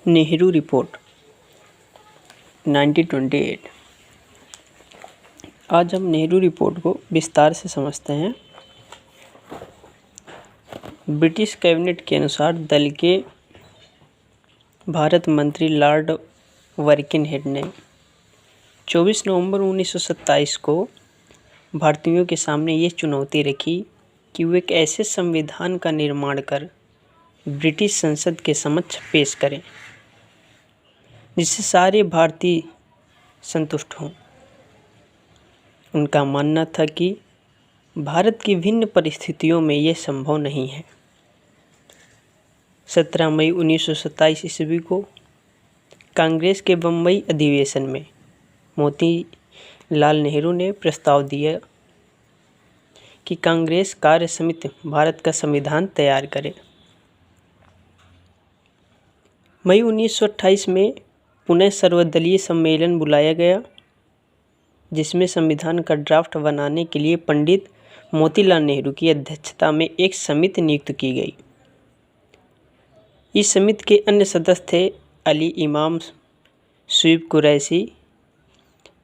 Nehru report 1928। आज हम Nehru report को विस्तार से समझते हैं। ब्रिटिश कैबिनेट के अनुसार दल के भारत मंत्री लॉर्ड वर्किनहेड ने 24 नवंबर 1927 को भारतीयों के सामने ये चुनौती रखी कि वे एक ऐसे संविधान का निर्माण कर ब्रिटिश संसद के समक्ष पेश करें जिससे सारे भारतीय संतुष्ट हों। उनका मानना था कि भारत की भिन्न परिस्थितियों में यह संभव नहीं है। 17 मई 1927 ईस्वी को कांग्रेस के बम्बई अधिवेशन में मोतीलाल नेहरू ने प्रस्ताव दिया कि कांग्रेस कार्य समिति भारत का संविधान तैयार करे। मई 1928 में पुनः सर्वदलीय सम्मेलन बुलाया गया जिसमें संविधान का ड्राफ्ट बनाने के लिए पंडित मोतीलाल नेहरू की अध्यक्षता में एक समिति नियुक्त की गई। इस समिति के अन्य सदस्य थे अली इमाम, शुएब कुरैशी,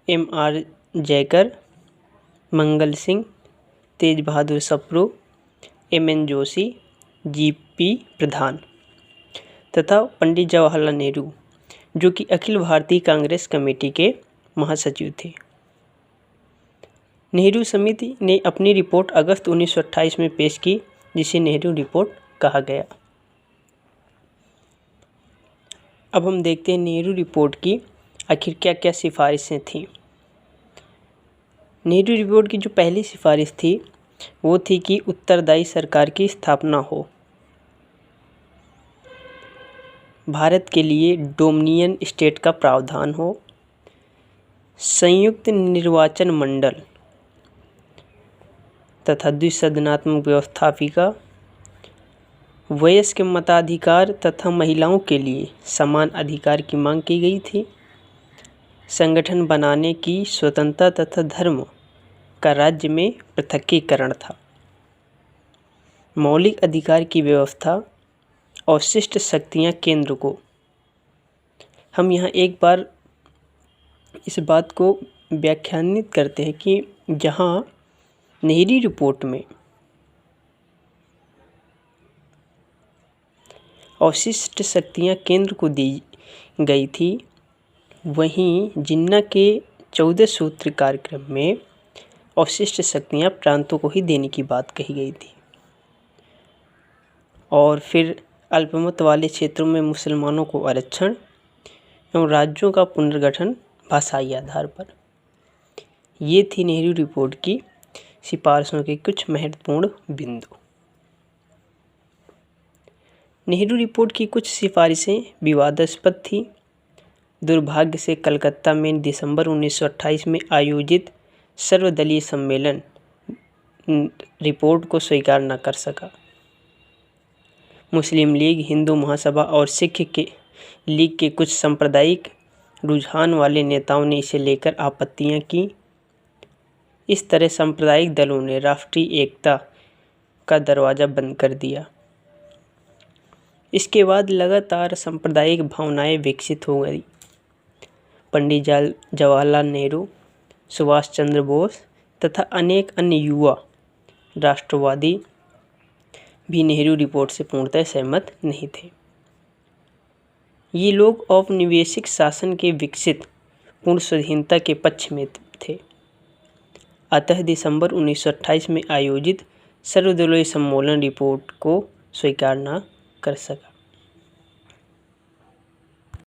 M.R. जयकर, मंगल सिंह, तेज बहादुर सप्रू, M.N. जोशी, G.P. प्रधान तथा पंडित जवाहरलाल नेहरू जो कि अखिल भारतीय कांग्रेस कमेटी के महासचिव थे। नेहरू समिति ने अपनी रिपोर्ट अगस्त 1928 में पेश की जिसे नेहरू रिपोर्ट कहा गया। अब हम देखते हैं नेहरू रिपोर्ट की आखिर क्या क्या सिफारिशें थीं। नेहरू रिपोर्ट की जो पहली सिफारिश थी वो थी कि उत्तरदायी सरकार की स्थापना हो। भारत के लिए डोमिनियन स्टेट का प्रावधान हो। संयुक्त निर्वाचन मंडल तथा द्विसदनात्मक व्यवस्थापिका, वयस्क मताधिकार तथा महिलाओं के लिए समान अधिकार की मांग की गई थी। संगठन बनाने की स्वतंत्रता तथा धर्म का राज्य में पृथकीकरण था। मौलिक अधिकार की व्यवस्था, अवशिष्ट शक्तियाँ केंद्र को। हम यहाँ एक बार इस बात को व्याख्यानित करते हैं कि जहाँ नेहरू रिपोर्ट में अवशिष्ट शक्तियाँ केंद्र को दी गई थी, वहीं जिन्ना के 14 सूत्र कार्यक्रम में अवशिष्ट शक्तियाँ प्रांतों को ही देने की बात कही गई थी। और फिर अल्पमत वाले क्षेत्रों में मुसलमानों को आरक्षण एवं राज्यों का पुनर्गठन भाषाई आधार पर। ये थी नेहरू रिपोर्ट की सिफारिशों के कुछ महत्वपूर्ण बिंदु। नेहरू रिपोर्ट की कुछ सिफारिशें विवादास्पद थी। दुर्भाग्य से कलकत्ता में दिसंबर 1928 में आयोजित सर्वदलीय सम्मेलन रिपोर्ट को स्वीकार न कर सका। मुस्लिम लीग, हिंदू महासभा और सिख के लीग के कुछ सांप्रदायिक रुझान वाले नेताओं ने इसे लेकर आपत्तियां की। इस तरह सांप्रदायिक दलों ने राष्ट्रीय एकता का दरवाज़ा बंद कर दिया। इसके बाद लगातार सांप्रदायिक भावनाएं विकसित हो गई। पंडित जवाहरलाल नेहरू, सुभाष चंद्र बोस तथा अनेक अन्य युवा राष्ट्रवादी भी नेहरू रिपोर्ट से पूर्णतः सहमत नहीं थे। ये लोग औपनिवेशिक शासन के विकसित पूर्ण स्वाधीनता के पक्ष में थे। अतः दिसंबर 1928 में आयोजित सर्वदलीय सम्मेलन रिपोर्ट को स्वीकार न कर सका।